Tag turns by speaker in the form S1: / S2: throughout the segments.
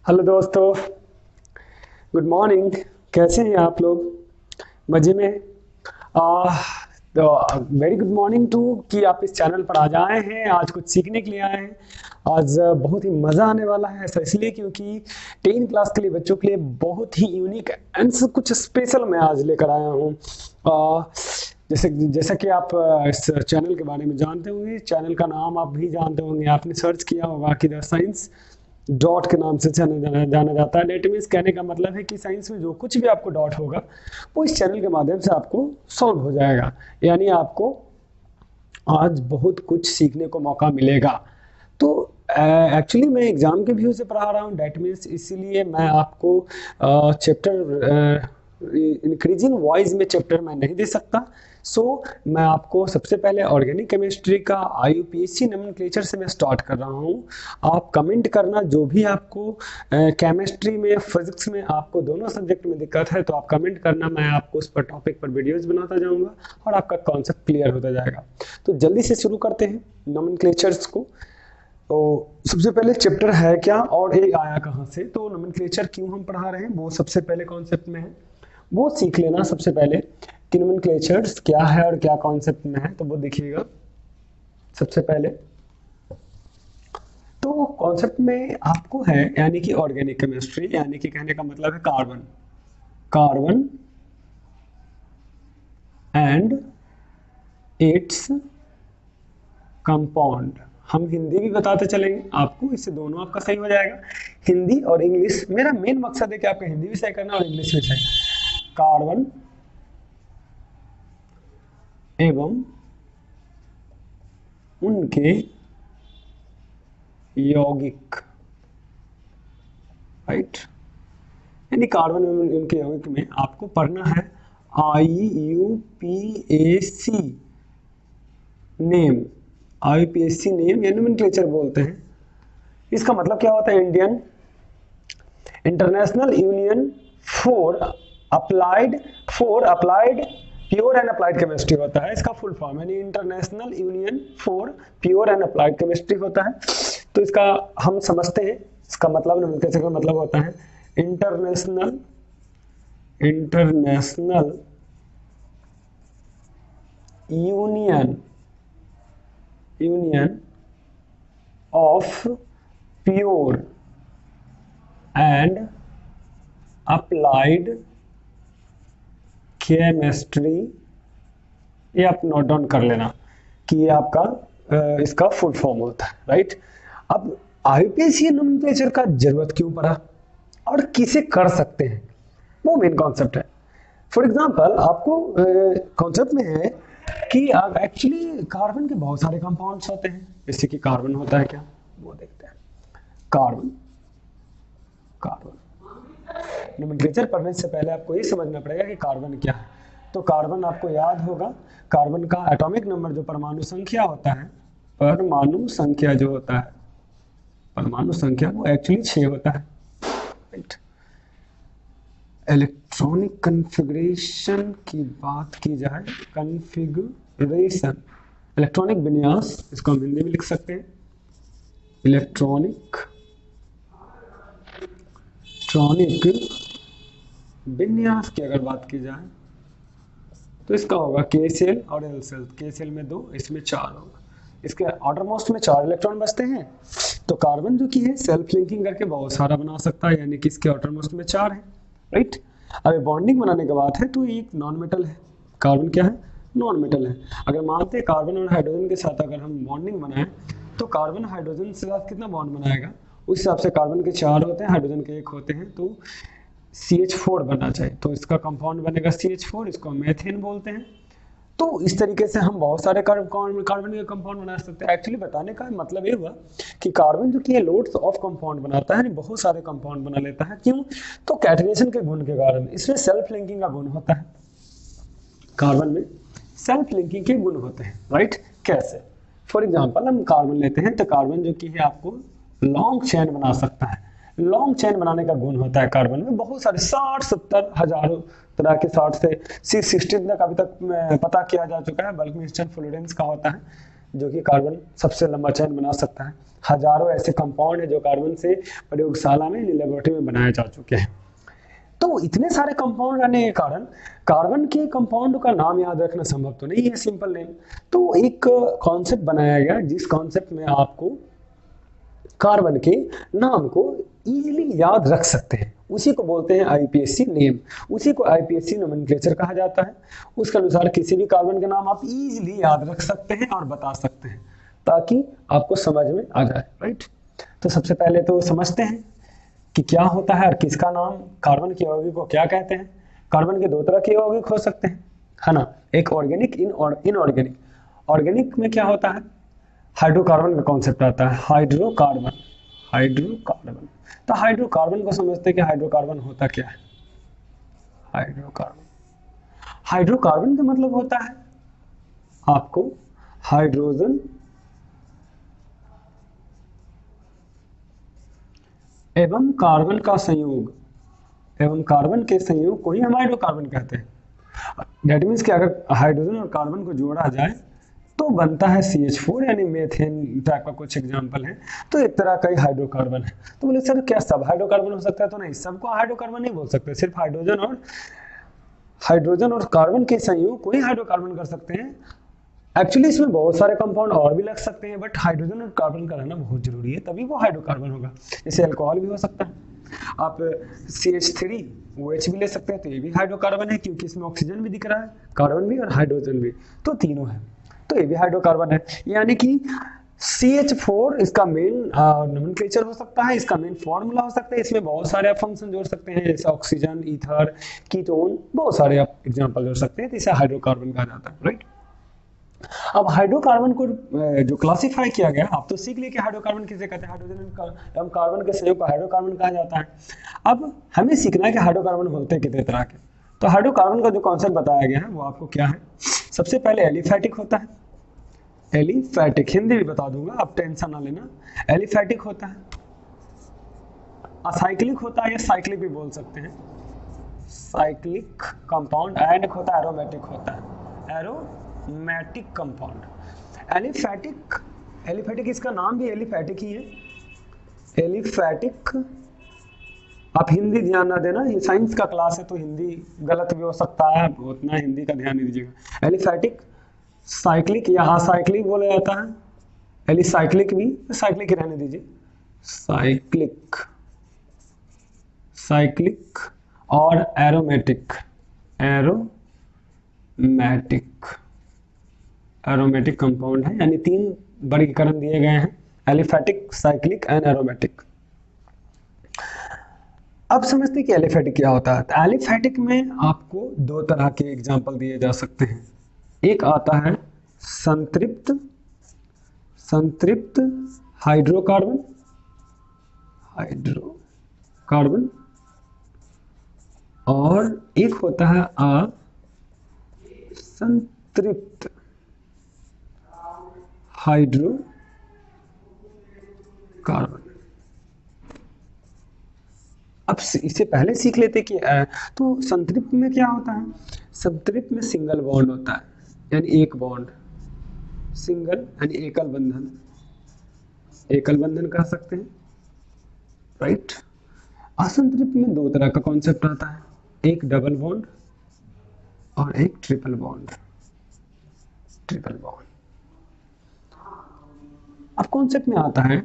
S1: Hello दोस्तों, good morning. कैसे हैं आप लोग? मज़े में? वेरी गुड मॉर्निंग टू कि आप इस चैनल पर आज आए हैं, आज कुछ सीखने के लिए आए हैं। आज बहुत ही मज़ा आने वाला है, ऐसा इसलिए क्योंकि 10 क्लास के लिए बच्चों के लिए बहुत ही यूनिक एंड कुछ स्पेशल मैं आज लेकर आया हूँ। जैसे जैसा कि आप इस चैनल के बारे में जानते होंगे, चैनल का नाम आप भी जानते होंगे, आपने सर्च किया होगा कि द साइंस डॉट के नाम से जाना जाता है। डेट मीन्स कहने का मतलब है कि साइंस में जो कुछ भी आपको डॉट होगा वो इस चैनल के माध्यम से आपको सॉल्व हो जाएगा, यानी आपको आज बहुत कुछ सीखने को मौका मिलेगा। तो एक्चुअली मैं एग्जाम के व्यू से पढ़ा रहा हूँ, डेट मीन्स इसीलिए मैं आपको चैप्टर इंक्रीजिंग वॉइस में चैप्टर मैं नहीं दे सकता। मैं आपको सबसे पहले ऑर्गेनिक केमिस्ट्री का IUPAC नोमेनक्लेचर से मैं स्टार्ट कर रहा हूँ। आप कमेंट करना जो भी आपको केमिस्ट्री में, फिजिक्स में, आपको दोनों सब्जेक्ट में दिक्कत है तो आप कमेंट करना, मैं आपको उस पर टॉपिक पर वीडियोस बनाता जाऊंगा और आपका कॉन्सेप्ट क्लियर होता जाएगा। तो जल्दी से शुरू करते हैं नोमेनक्लेचर्स को। तो सबसे पहले चैप्टर है क्या और ये आया कहाँ से, तो नोमेनक्लेचर क्यों हम पढ़ा रहे हैं वो सबसे पहले कॉन्सेप्ट में है, वो सीख लेना सबसे पहले कि नोमेनक्लेचर्स क्या है और क्या कॉन्सेप्ट में है, तो वो देखिएगा सबसे पहले। तो कॉन्सेप्ट में आपको है यानी कि ऑर्गेनिक केमिस्ट्री, यानी कि कहने का मतलब है carbon, carbon and its compound. हम हिंदी भी बताते चलेंगे आपको, इससे दोनों आपका सही हो जाएगा। हिंदी और इंग्लिश, मेरा मेन मकसद है कि आपका हिंदी भी सही करना और इंग्लिश भी सही। कार्बन एवं उनके यौगिक, राइट, यानी कार्बन एवं उनके यौगिक में आपको पढ़ना है IUPAC नेम। IUPAC नेम या नोमेनक्लेचर बोलते हैं। इसका मतलब क्या होता है? Indian international union for applied pure and applied chemistry होता है इसका फुल फॉर्म, यानी international union for pure and applied chemistry होता है। तो इसका हम समझते हैं, इसका मतलब नोमेनक्लेचर का मतलब होता है international union of pure and applied chemistry. ये आप नोट डाउन कर लेना कि ये आपका इसका फुल फॉर्म होता है, राइट। अब IUPAC नोमेनक्लेचर का जरूरत क्यों पड़ा और किसे कर सकते हैं, वो मेन कॉन्सेप्ट है। फॉर एग्जांपल आपको कॉन्सेप्ट में है कि एक्चुअली कार्बन के बहुत सारे कंपाउंड्स होते हैं, जैसे कि कार्बन होता है क्या, वो देखते हैं। कार्बन नोमेनक्लेचर पढ़ने से पहले आपको ये समझना पड़ेगा कि कार्बन क्या है। तो कार्बन आपको याद होगा, कार्बन का एटॉमिक नंबर जो परमाणु संख्या होता है, परमाणु संख्या जो होता है, परमाणु संख्या वो एक्चुअली 6 होता है, राइट। इलेक्ट्रॉनिक कॉन्फ़िगरेशन की बात की जाए, कॉन्फ़िगरेशन, इलेक्ट्रॉनिक विन्यास, इसको हम हिंदी में लिख सकते हैं इलेक्ट्रॉनिक विन्यास की अगर बात की जाए तो इसका होगा K सेल और L सेल। K सेल में 2, इसमें 4 होगा। इसके आउटर मोस्ट में 4 इलेक्ट्रॉन बचते हैं। तो कार्बन जो कि है सेल्फ लिंकिंग करके बहुत सारा बना सकता है, यानी कि इसके आउटर मोस्ट में 4 है, राइट। अब बॉन्डिंग बनाने की बात है तो ये एक नॉन मेटल है। कार्बन क्या है? नॉन मेटल है। अगर मानते हैं कार्बन और हाइड्रोजन के साथ अगर हम बॉन्डिंग बनाएं तो कार्बन हाइड्रोजन के साथ कितना बॉन्ड बनाएगा, उस हिसाब से कार्बन के 4 होते हैं, हाइड्रोजन के 1 होते हैं, तो CH4 बनना चाहिए। तो इसका कंपाउंड बनेगा CH4, इसको मेथेन बोलते हैं। तो इस तरीके से हम बहुत सारे कार्बन के कंपाउंड बना सकते हैं। एक्चुअली बताने का मतलब ये हुआ कि कार्बन जो कि है लोड्स ऑफ कंपाउंड बनाता है, बहुत सारे कंपाउंड बना लेता है। क्यों? तो कैटेनेशन के गुण के कारण। इसमें सेल्फ लिंकिंग का गुण होता है, कार्बन में सेल्फ लिंकिंग के गुण होते हैं, राइट। कैसे? फॉर एग्जाम्पल हम कार्बन लेते हैं, तो कार्बन जो कि है आपको लॉन्ग चेन बना सकता है। लॉन्ग चेन बनाने का गुण होता है कार्बन में। बहुत सारे 60-70 हजारों तरह के 60 से 616 तक अभी तक पता किया जा चुका है, बल्कि इंस्टेंट फ्लोरेंस का होता है। जो कि कार्बन सबसे लंबा चेन बना सकता है। हजारों ऐसे कंपाउंड है जो कार्बन से प्रयोगशाला में, लेबोरेटरी में बनाए जा चुके हैं। तो इतने सारे कंपाउंड रहने के कारण कार्बन के कंपाउंड का नाम याद रखना संभव तो नहीं है, सिंपल नेम। तो एक कॉन्सेप्ट बनाया गया जिस कॉन्सेप्ट में आपको कार्बन के नाम को इजीली याद रख सकते हैं, उसी को बोलते हैं आईपीएससी नेम, उसी को आईपीएससी नोमेनक्लेचर कहा जाता है। उसके अनुसार किसी भी कार्बन के नाम आप इजीली याद रख सकते हैं और बता सकते हैं ताकि आपको समझ में आ जाए, राइट। तो सबसे पहले तो समझते हैं कि क्या होता है और किसका नाम, कार्बन के यौगिक को क्या कहते हैं। कार्बन के दो तरह के यौगिक हो सकते हैं, है ना, एक ऑर्गेनिक, इनऑर्गेनिक। ऑर्गेनिक में क्या होता है, हाइड्रोकार्बन का कॉन्सेप्ट आता है, हाइड्रोकार्बन। तो हाइड्रोकार्बन को समझते हैं कि हाइड्रोकार्बन होता क्या है। हाइड्रोकार्बन का मतलब होता है आपको हाइड्रोजन एवं कार्बन का संयोग, एवं कार्बन के संयोग को ही हम हाइड्रोकार्बन कहते हैं। दैट मीन्स कि अगर हाइड्रोजन और कार्बन को जोड़ा जाए तो बनता है CH4, यानी मेथेन टाइप का कुछ एग्जांपल है। तो एक तरह का ही हाइड्रोकार्बन है। तो बोले सर क्या सब हाइड्रोकार्बन हो सकता है? तो नहीं, सबको हाइड्रोकार्बन नहीं बोल सकते, सिर्फ हाइड्रोजन और कार्बन के संयोग को ही हाइड्रोकार्बन कर सकते हैं। एक्चुअली इसमें बहुत सारे कंपाउंड और भी लग सकते हैं, बट हाइड्रोजन और कार्बन का रहना बहुत जरूरी है, तभी वो हाइड्रोकार्बन होगा। जैसे अल्कोहल भी हो सकता है, आप CH3OH भी ले सकते हैं, तो ये भी हाइड्रोकार्बन है क्योंकि इसमें ऑक्सीजन भी दिख रहा है, कार्बन भी और हाइड्रोजन भी, तो तीनों है, तो ये भी हाइड्रोकार्बन है। यानी कि CH4 इसका मेन नोमेनक्लेचर हो सकता है, इसका मेन फॉर्मूला हो सकता है। इसमें बहुत सारे आप फंक्शन जोड़ सकते हैं, जैसे ऑक्सीजन, ईथर, कीटोन, बहुत सारे आप एग्जांपल जोड़ सकते हैं, तो इसे हाइड्रोकार्बन कहा जाता है, राइट। अब हाइड्रोकार्बन को जो क्लासिफाई किया गया, आप तो सीख लिए कि हाइड्रोकार्बन किसे कहते हैं, हाइड्रोजन एवं कार्बन के संयोग को हाइड्रोकार्बन कहा जाता है। अब हमें सीखना है कि हाइड्रोकार्बन होते हैं कितने तरह के। तो हाइड्रोकार्बन का जो कॉन्सेप्ट बताया गया है वो आपको क्या है, सबसे पहले एलिफैटिक होता है। एलिफैटिक हिंदी भी बता दूंगा, आप टेंशन ना लेना। एलिफैटिक होता है, असाइक्लिक होता है, या साइक्लिक भी बोल सकते हैं, साइक्लिक कंपाउंड। एंड होता है एरोमेटिक होता है, एरोमेटिक कंपाउंड। एलिफैटिक इसका नाम भी एलिफैटिक ही है। एलिफैटिक, आप हिंदी ध्यान ना देना, ये साइंस का क्लास है तो हिंदी गलत भी हो सकता है, उतना हिंदी का ध्यान नहीं दीजिएगा। एलिफैटिक, साइक्लिक या असाइक्लिक बोला जाता है, एलिसाइक्लिक भी, साइक्लिक ही रहने दीजिए, साइक्लिक और एरोमेटिक कंपाउंड है, यानी तीन वर्गीकरण दिए गए हैं, एलिफैटिक, साइक्लिक एंड एरोमेटिक। अब समझते हैं कि एलिफैटिक क्या होता है। तो एलिफैटिक में आपको दो तरह के एग्जाम्पल दिए जा सकते हैं। एक आता है संतृप्त हाइड्रोकार्बन, और एक होता है असंतृप्त हाइड्रोकार्बन। अब इसे पहले सीख लेते कि तो संतृप्त में क्या होता है। संतृप्त में सिंगल बॉन्ड होता है, यानी एक बॉन्ड, सिंगल यानी एकल बंधन कह सकते हैं, राइट। असंतृप्त में दो तरह का कॉन्सेप्ट आता है, एक डबल बॉन्ड और एक ट्रिपल बॉन्ड। अब कॉन्सेप्ट में आता है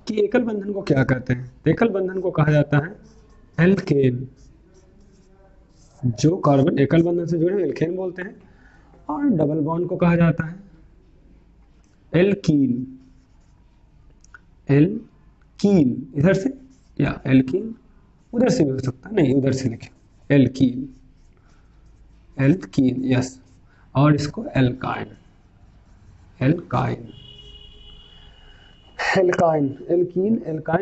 S1: कि एकल बंधन को क्या कहते हैं। एकल बंधन को कहा जाता है एल्केन। जो कार्बन एकल बंधन से जुड़े एल्केन बोलते हैं, और डबल बॉन्ड को कहा जाता है एल्कीन। इधर से, या एल्कीन उधर से भी हो सकता है, नहीं उधर से लिखे, एल्कीन, यस। और इसको एल्काइन,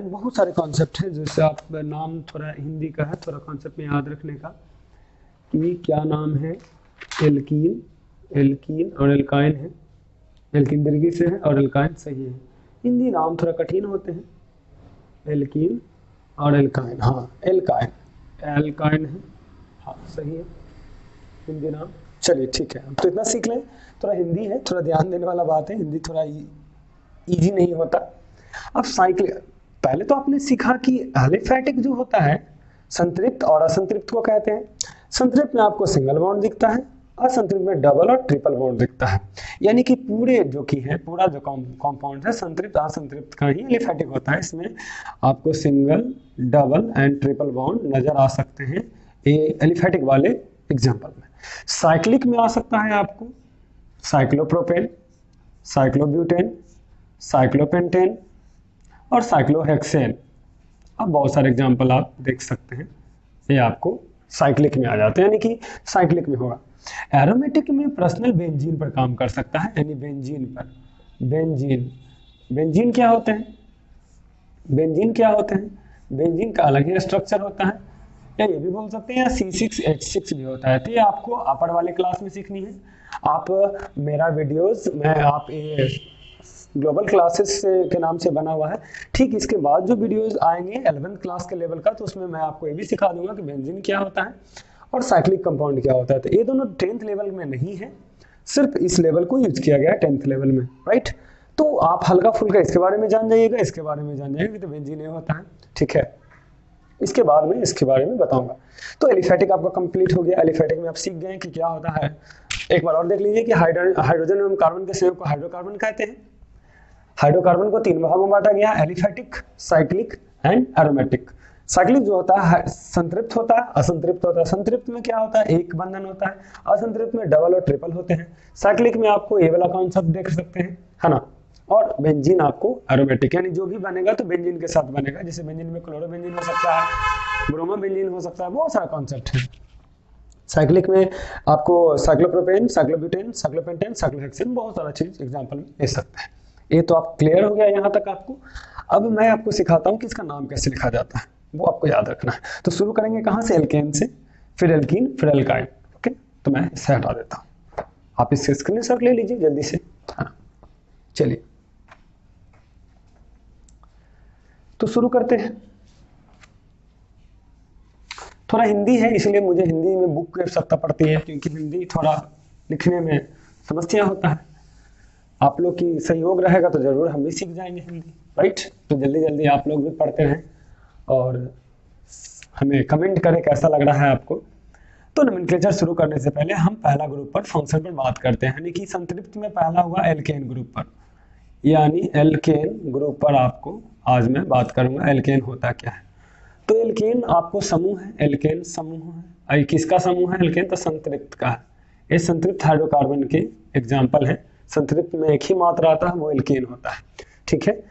S1: बहुत सारे कॉन्सेप्ट हैं, जैसे आप नाम थोड़ा हिंदी का है, थोड़ा कॉन्सेप्ट में याद रखने का कि क्या नाम है। एल्कीन और एल्काइन है, एल्कीन दीर्घी से है और एल्काइन सही है। हिंदी नाम थोड़ा कठिन होते हैं, एल्कीन और एल्काइन, हाँ एल्काइन है, हाँ सही है हिंदी नाम। चलिए ठीक है, तो इतना सीख लें। थोड़ा हिंदी है, थोड़ा ध्यान देने वाला बात है, हिंदी थोड़ा इजी नहीं होता। अब साइक्लिक, पहले तो आपने सीखा कि एलिफैटिक जो होता है संतृप्त और असंतृप्त को कहते हैं। संतृप्त में आपको सिंगल बॉन्ड दिखता है, असंतृप्त में डबल और ट्रिपल बॉन्ड दिखता है। यानी कि पूरे जो की है, पूरा जो कंपाउंड है संतृप्त असंतृप्त का ही एलिफैटिक होता है। इसमें आपको single, double and triple bond नजर आ सकते हैं ये एलिफैटिक वाले एग्जांपल में। साइक्लिक में आ सकता है आपको साइक्लोप्रोपेन, साइक्लोब्यूटेन, साइक्लोपेंटेन और साइक्लोहेक्सेन। अब बहुत सारे एग्जांपल आप देख सकते हैं, ये आपको साइक्लिक में आ जाते हैं, यानी कि साइक्लिक में होगा। एरोमेटिक में पर्सनल बेंजीन पर काम कर सकता है, यानी बेंजीन पर। बेंजीन क्या होते हैं? बेंजीन क्या होते हैं? बेंजीन का अलग ही स्ट्रक्चर होता है, या ये भी बोल सकते हैं, या C6H6 भी होता है। तो ये आपको अपर वाले क्लास में सीखनी है। आप मेरा वीडियोस मैं आप ग्लोबल क्लासेस के नाम से बना हुआ है, ठीक इसके बाद जो वीडियोस आएंगे 11th क्लास के लेवल का, तो उसमें मैं आपको ये भी सिखा दूंगा कि बेंजीन क्या होता है और साइक्लिक कंपाउंड क्या होता है। तो ये दोनों 10th लेवल में नहीं है, सिर्फ इस लेवल को यूज किया गया है 10th लेवल में, राइट। तो आप हल्का फुल्का इसके बारे में जान जाइएगा, इसके बारे में जान जाइएगा कि तो बेंजीन ये होता है, ठीक है। इसके बाद में इसके बारे में बताऊंगा। तो एलिफैटिक आपका कंप्लीट हो गया। एलिफैटिक में आप सीख गए कि क्या होता है। एक बार और देख लीजिए कि हाइड्रोजन एवं कार्बन के संयोग को हाइड्रोकार्बन कहते हैं। हाइड्रोकार्बन को 3 भागों में बांटा गया, aliphatic, cyclic and aromatic. Cyclic जो होता है संतृप्त होता है, असंतृप्त होता है। संतृप्त में क्या होता है? एक बंधन होता है। असंतृप्त में डबल और ट्रिपल होते हैं। साइक्लिक में आपको ये वाला कॉन्सेप्ट देख सकते हैं, है ना। और बेंजीन आपको एरोमेटिक, यानी जो भी बनेगा तो बेंजीन के साथ बनेगा। जैसे बेंजीन में क्लोरोबेंजीन हो सकता है, ब्रोमोबेंजीन हो सकता है, बहुत सारा कॉन्सेप्ट है। साइक्लिक में आपको साइक्लोप्रोपेन, साइक्लोब्यूटेन, साइक्लोपेंटेन, साइक्लोहेक्सेन, बहुत सारा चीज एग्जांपल में ले सकते हैं। ये तो आप क्लियर हो गया यहाँ तक आपको। अब मैं आपको सिखाता हूँ कि इसका नाम कैसे लिखा जाता है, वो आपको याद रखना है। तो शुरू करेंगे कहाँ से? एल्केन से, फिर एल्कीन, फिर एल्काइन। ओके, तो मैं इसे हटा देता हूँ, आप इससे स्क्रीनशॉट ले लीजिए जल्दी से। हाँ, चलिए तो शुरू करते हैं। थोड़ा हिंदी है, इसलिए मुझे हिंदी में बुक की आवश्यकता पड़ती है, क्योंकि हिंदी थोड़ा लिखने में समस्या होता है। आप लोग की सहयोग रहेगा तो जरूर हम भी सीख जाएंगे हिंदी, राइट। तो जल्दी जल्दी आप लोग भी पढ़ते रहें और हमें कमेंट करें कैसा लग रहा है आपको। तो नोमेनक्लेचर शुरू करने से पहले हम पहला ग्रुप पर फंक्शन पर बात करते हैं, यानी कि संतृप्त में पहला हुआ एल्केन ग्रुप पर, यानी एल्केन ग्रुप पर आपको आज मैं बात करूंगा। एल्केन होता क्या है? तो एल्केन आपको समूह है, एल्केन समूह है। किसका समूह है एल्केन? तो संतृप्त का है। ये संतृप्त हाइड्रोकार्बन के एग्जाम्पल है। संतृप्त में एक ही मात्रा आता है, वो एल्केन होता है, ठीक है।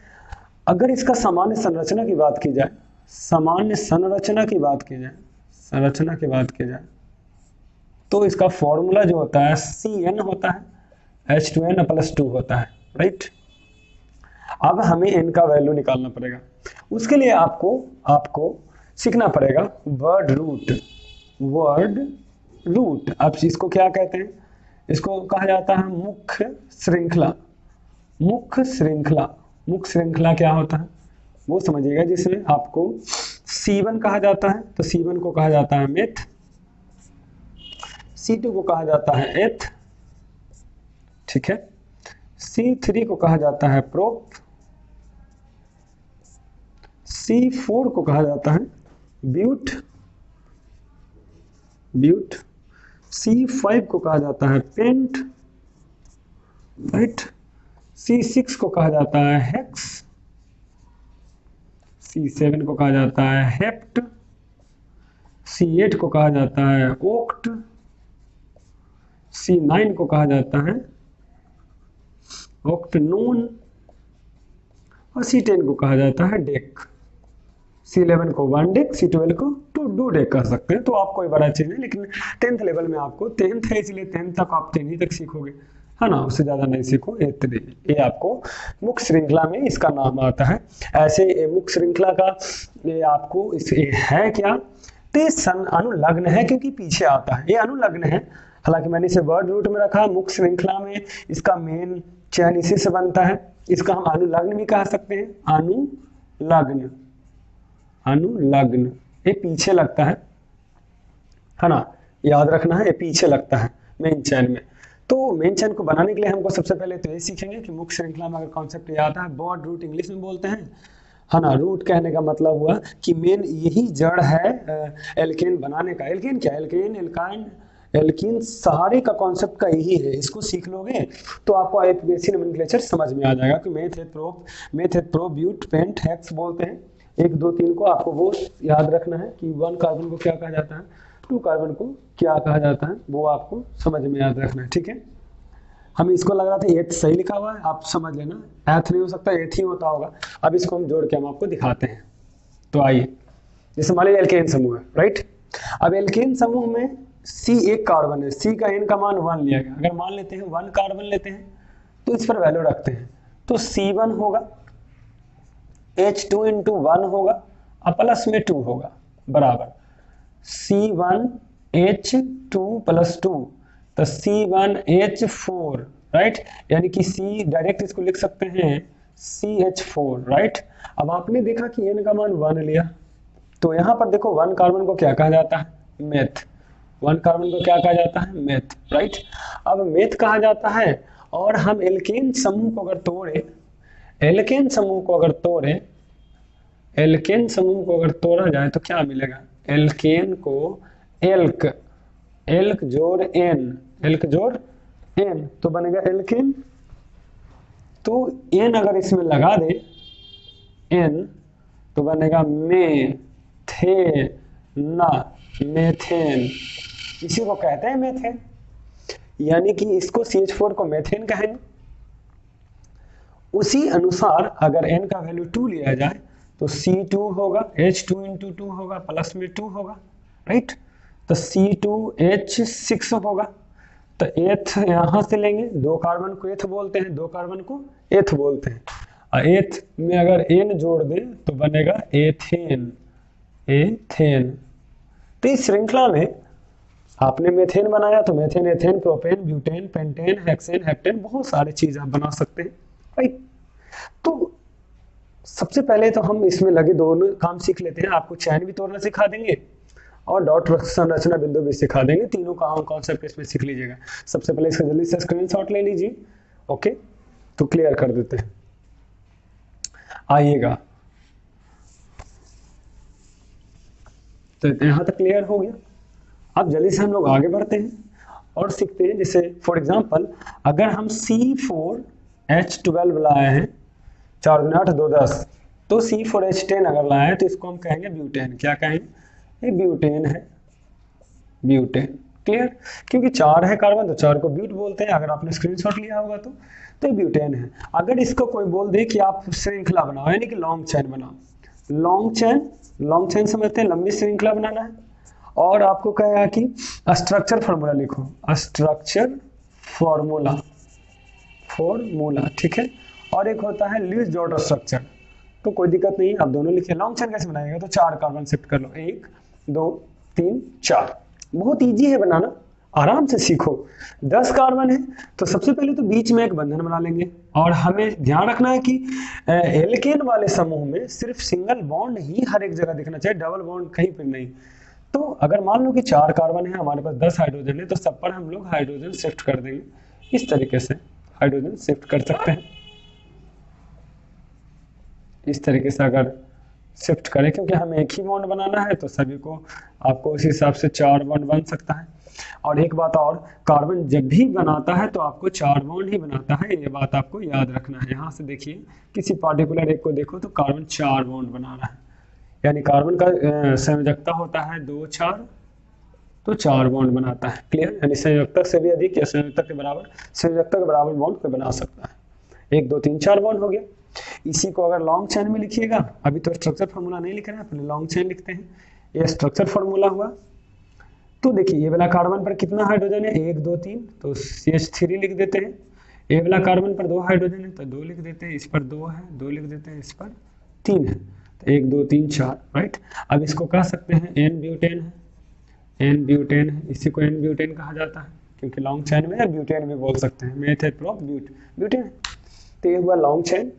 S1: अगर इसका सामान्य संरचना की बात की जाए, सामान्य संरचना की बात की जाए, संरचना की बात की जाए, तो इसका फॉर्मूला जो होता है CN होता है, H2N+2 होता है, राइट। अब हमें n का वैल्यू निकालना पड़ेगा। उसके लिए आपको सीखना पड़ेगा वर्ड रूट। अब इसको क्या कहते हैं? इसको कहा जाता है मुख्य श्रृंखला। मुख्य श्रृंखला क्या होता है वो समझिएगा, जिसमें आपको C1 कहा जाता है, तो C1 को कहा जाता है मेथ, C2 को कहा जाता है एथ, ठीक है। C3 को कहा जाता है प्रोप, C4 को कहा जाता है ब्यूट, C5 को कहा जाता है पेंट, राइट। C6 को कहा जाता है हेक्स, C7 को कहा जाता है हेप्ट, C8 को कहा जाता है ओक्ट, C9 को कहा जाता है ऑक्टनोन और C10 को कहा जाता है डेक। C11 को 1 डेक, C12 को 2 डेक कह सकते हैं। तो आप कोई बड़ा चीज नहीं, लेकिन 10th लेवल में आपको 10th है, इसलिए 10th तक आप 10 ही तक सीखोगे, है ना, उससे ज्यादा नहीं सीखो। ये आपको मुख्य श्रृंखला में इसका नाम आता है। ऐसे मुख्य श्रृंखला का ये आपको है क्या? तो अनुलग्न है, क्योंकि पीछे आता है, ये अनुलग्न है। हालांकि मैंने इसे वर्ड रूट में रखा। मुख्य श्रृंखला में इसका मेन चयन इसी से बनता है। इसका हम अनुलग्न भी कह सकते हैं, अनुलग्न। ये पीछे लगता है ना, याद रखना है, ये पीछे लगता है। मेन चैन में। तो मेन चैन को बनाने के लिए हमको सबसे पहले तो ये सीखेंगे कि मुख्य श्रृंखला में अगर कॉन्सेप्ट ये आता है, बॉड रूट इंग्लिश में बोलते हैं, है ना। रूट कहने का मतलब हुआ कि मेन यही जड़ है एल्केन बनाने का। एल्केन क्या, एल्केन, एल्काइन, एल्कीन, सारे का कॉन्सेप्ट का यही है। इसको सीख लोगे तो आपको आईयूपीएसी नोमेनक्लेचर समझ में आ जाएगा कि meth, pro, but, pent, hex बोलते हैं। 1 2 3 को आपको वो याद रखना है कि 1 कार्बन को क्या कहा जाता है, 2 कार्बन को क्या कहा जाता है, वो आपको समझ में याद रखना है, ठीक है। हमें इसको लग रहा था एथ सही लिखा हुआ है, आप समझ लेना एथ नहीं हो सकता, एथ ही होता होगा। अब इसको हम जोड़ के हम आपको दिखाते हैं। तो आइए, जैसे मान लीजिए एल्केन समूह है, राइट। अब एल्केन समूह में C एक कार्बन है, C का N का मान 1 लिया गया। अगर मान लेते हैं 1 कार्बन लेते हैं तो इस पर वैल्यू रखते हैं, तो C1 होगा, H2 इंटू 1 होगा और प्लस में 2 होगा, बराबर C1H2 प्लस 2, तो C1H4, राइट। यानी कि C डायरेक्ट इसको लिख सकते हैं CH4, राइट। अब आपने देखा कि N का मान 1 लिया, तो यहां पर देखो 1 कार्बन को क्या कहा जाता है, मेथ। 1 कार्बन को क्या कहा जाता है, मेथ, राइट। अब मेथ कहा जाता है। और हम एल्केन समूह को अगर तोड़े, एल्केन समूह को अगर तोड़ा जाए तो क्या मिलेगा, एल्केन को एल्क जोड़ एन, तो बनेगा एल्केन। तो एन अगर इसमें लगा दे एन, तो बनेगा मेथेन, इसी को कहते हैं मेथेन। यानी कि इसको CH4 को मेथेन कहेंगे। उसी अनुसार अगर n का वैल्यू 2 लिया जाए तो C2 होगा, H2 इंटू 2 होगा, प्लस में 2 होगा, राइट। तो C2H6 होगा। तो एथ यहां से लेंगे, 2 कार्बन को एथ बोलते हैं, 2 कार्बन को एथ बोलते हैं। और एथ में अगर n जोड़ दें तो बनेगा एथेन। तो इस श्रृंखला में आपने मेथेन बनाया तो methane, ethane, propane, butane, pentane, hexane, heptane, बहुत सारे चीज आप बना सकते हैं, राइट। तो सबसे पहले तो हम इसमें लगे दोनों काम सीख लेते हैं। आपको चैन भी तोड़ना सिखा देंगे और डॉट संरचना बिंदु भी सिखा देंगे। तीनों का कॉन्सेप्ट इसमें सीख लीजिएगा। सबसे पहले इसका जल्दी से स्क्रीनशॉट ले लीजिए, ओके। तो क्लियर कर देते हैं, आइएगा। तो यहां तक क्लियर हो गया। अब जल्दी से हम लोग आगे बढ़ते हैं और सीखते हैं। जैसे फॉर एग्जांपल अगर हम C4H12 लाए हैं, 4 दूनी 8 2 10, तो C4H10 अगर लाए हैं तो इसको हम कहेंगे ब्यूटेन। क्या कहेंगे, ये ब्यूटेन है, ब्यूटेन, क्लियर। क्योंकि 4 है कार्बन तो 4 को ब्यूट बोलते हैं। अगर आपने स्क्रीनशॉट लिया होगा तो ये ब्यूटेन है। अगर इसको कोई बोल दे कि आप श्रृंखला बनाओ, यानी कि लॉन्ग चैन बनाओ, लॉन्ग चैन समझते हैं, लंबी श्रृंखला बनाना है। और आपको कहेगा कि स्ट्रक्चर फॉर्मूला लिखो, स्ट्रक्चर फॉर्मूला, ठीक है। और एक होता है लुईस डॉट स्ट्रक्चर, तो कोई दिक्कत नहीं है, आप दोनों लिखिए। लॉन्ग चैन कैसे बनाएगा, तो 4 कार्बन शिफ्ट कर लो, 1 2 3 4, बहुत इजी है बनाना, आराम से सीखो। 10 कार्बन है तो सबसे पहले तो बीच में एक बंधन बना लेंगे। और हमें ध्यान रखना है कि एल्केन वाले समूह में सिर्फ सिंगल बॉन्ड ही हर एक जगह दिखना चाहिए, डबल बॉन्ड कहीं पर नहीं। तो अगर मान लो कि 4 कार्बन है, हमारे पास 10 हाइड्रोजन है, तो सब पर हम लोग हाइड्रोजन शिफ्ट कर देंगे। इस तरीके से हाइड्रोजन शिफ्ट कर सकते हैं, इस तरीके से अगर शिफ्ट करें, क्योंकि हमें एक ही बॉन्ड बनाना है तो सभी को आपको उस हिसाब से 4 बॉन्ड बन सकता है। और एक बात और, कार्बन जब भी बनाता है तो आपको 4 बॉन्ड ही बनाता है, ये बात आपको याद रखना है। यहाँ से देखिए, किसी पार्टिकुलर एक को देखो तो कार्बन 4 बॉन्ड बना रहा है, यानी कार्बन का संयोजकता होता है 2 4, तो 4 बॉन्ड बनाता है, क्लियर। यानी संयोजकता से भी अधिक या संयोजकता के बराबर बॉन्ड कोई बना सकता है। 1 2 3 4 बॉन्ड हो गया। इसी को अगर लॉन्ग चैन में लिखिएगा, अभी तो स्ट्रक्चर फॉर्मूला नहीं लिख रहे हैं, अपने लॉन्ग चैन लिखते हैं। ये स्ट्रक्चर फॉर्मूला हुआ। तो देखिए ये वाला कार्बन पर कितना हाइड्रोजन है, 1 2 3, तो CH3 लिख देते हैं। ये वाला कार्बन पर 2 हाइड्रोजन है तो 2 लिख देते हैं, इस पर 2 है 2 लिख देते हैं, इस पर 3 है, तो 1 2 3 4, राइट। अब इसको कह सकते हैं N ब्यूटेन है, N ब्यूटेन है, इसी को N ब्यूटेन कहा जाता है, क्योंकि लॉन्ग चैन में ब्यूटेन भी बोल सकते हैं, मेथ प्रो ब्यूटेन। तो ये हुआ लॉन्ग चैन।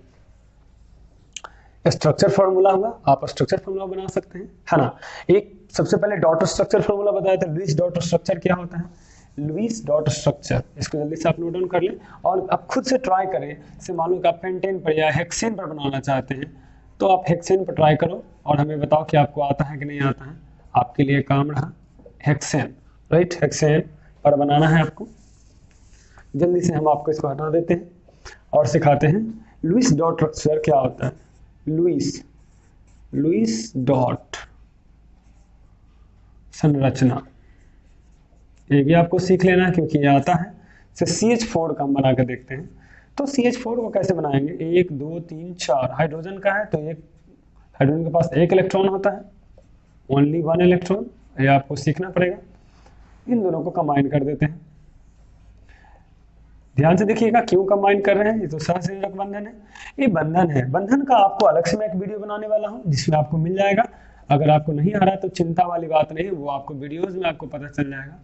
S1: स्ट्रक्चर फॉर्मूला हुआ, आप स्ट्रक्चर फॉर्मूला बना सकते हैं, है ना। एक सबसे पहले डॉट स्ट्रक्चर फॉर्मूला बताया था। लुईस डॉट स्ट्रक्चर क्या होता है, लुईस डॉट स्ट्रक्चर, इसको जल्दी से आप नोट डाउन कर लें और आप खुद से ट्राई करें। से मान लो कि आप पेंटेन पर या हेक्सेन पर बनाना चाहते हैं तो आप हेक्सेन पर ट्राई करो और हमें बताओ कि आपको आता है कि नहीं आता है। आपके लिए काम रहा हेक्सेन, राइट, हेक्सेन पर बनाना है आपको। जल्दी से हम आपको इसको हटा देते हैं और सिखाते हैं लुईस डॉट स्ट्रक्चर क्या होता है। लुईस डॉट संरचना, ये भी आपको सीख लेना है क्योंकि ये आता है। CH4 का हम बना कर देखते हैं। तो CH4 को कैसे बनाएंगे, 1 2 3 4 हाइड्रोजन का है तो एक हाइड्रोजन के पास एक इलेक्ट्रॉन होता है, ओनली 1 इलेक्ट्रॉन, ये आपको सीखना पड़ेगा। इन दोनों को कंबाइन कर देते हैं। ध्यान से देखिएगा क्यों कंबाइन कर रहे हैं, ये तो सहसंयोजक बंधन है। ये बंधन है, बंधन का आपको अलग से मैं एक वीडियो बनाने वाला हूँ जिसमें आपको मिल जाएगा। अगर आपको नहीं आ रहा तो चिंता वाली बात नहीं, वो आपको वीडियोज में आपको पता चल जाएगा।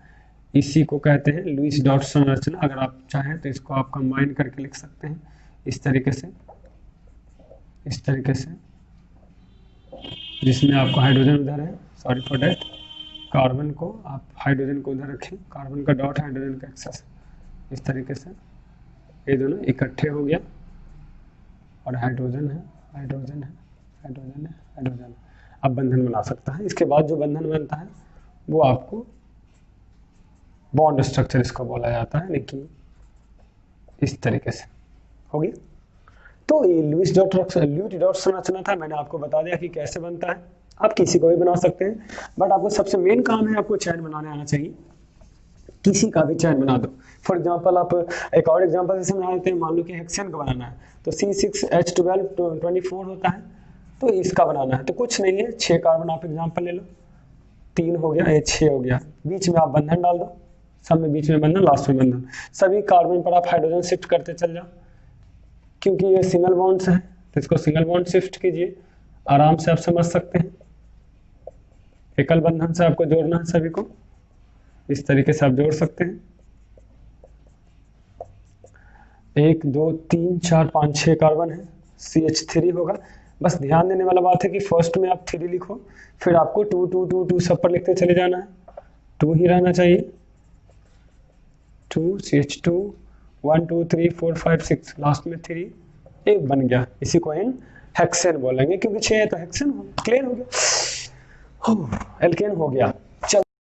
S1: इसी को कहते हैं लुईस डॉट संरचना। अगर आप चाहें तो इसको आप कंबाइन करके लिख सकते हैं इस तरीके से, जिसमें आपको हाइड्रोजन उधर है, सॉरी फॉर डेट, कार्बन को आप हाइड्रोजन को उधर रखें, कार्बन का डॉट हाइड्रोजन का एक्सेस, इस तरीके से ये दोनों इकट्ठे हो गया और हाइड्रोजन है, अब बंधन बना सकता है। इसके बाद जो बंधन बनता है वो आपको बॉन्ड स्ट्रक्चर इसको बोला जाता है, लेकिन इस तरीके से हो गया। तो ये लुईस डॉट संरचना था, मैंने आपको बता दिया कि कैसे बनता है। आप किसी को भी बना सकते हैं, बट आपको सबसे मेन काम है आपको चैन बनाने आना चाहिए। किसी का भी चैन बना दो। फॉर एग्जांपल आप एक और एग्जांपल जैसे बना लेते हैं, मान लो कि हेक्सेन का बनाना है तो C6H12 होता है, तो इसका बनाना है तो कुछ नहीं है, 6 कार्बन आप एग्जांपल ले लो, 3 हो गया, ये 6 हो गया, बीच में आप बंधन डाल दो, सब में बीच में बंधन, लास्ट में बंधन। सभी कार्बन पर आप हाइड्रोजन शिफ्ट करते चल जाओ, क्योंकि ये सिंगल बॉन्ड्स है तो इसको सिंगल बॉन्ड शिफ्ट कीजिए, आराम से आप समझ सकते हैं। एकल बंधन से आपको जोड़ना है सभी को, इस तरीके से आप जोड़ सकते हैं। 1 2 3 4 5 6 कार्बन है, CH3 होगा। बस ध्यान देने वाला बात है कि फर्स्ट में आप 3 लिखो, फिर आपको 2 2 2 2 सब पर लिखते चले जाना है, 2 ही रहना चाहिए। 2 CH2 1 2 3 4 5 6, लास्ट में 3, एक बन गया। इसी को इन हेक्सेन बोलेंगे क्योंकि 6 है तो हेक्सेन हो, क्लियर हो गया, एल्केन हो गया।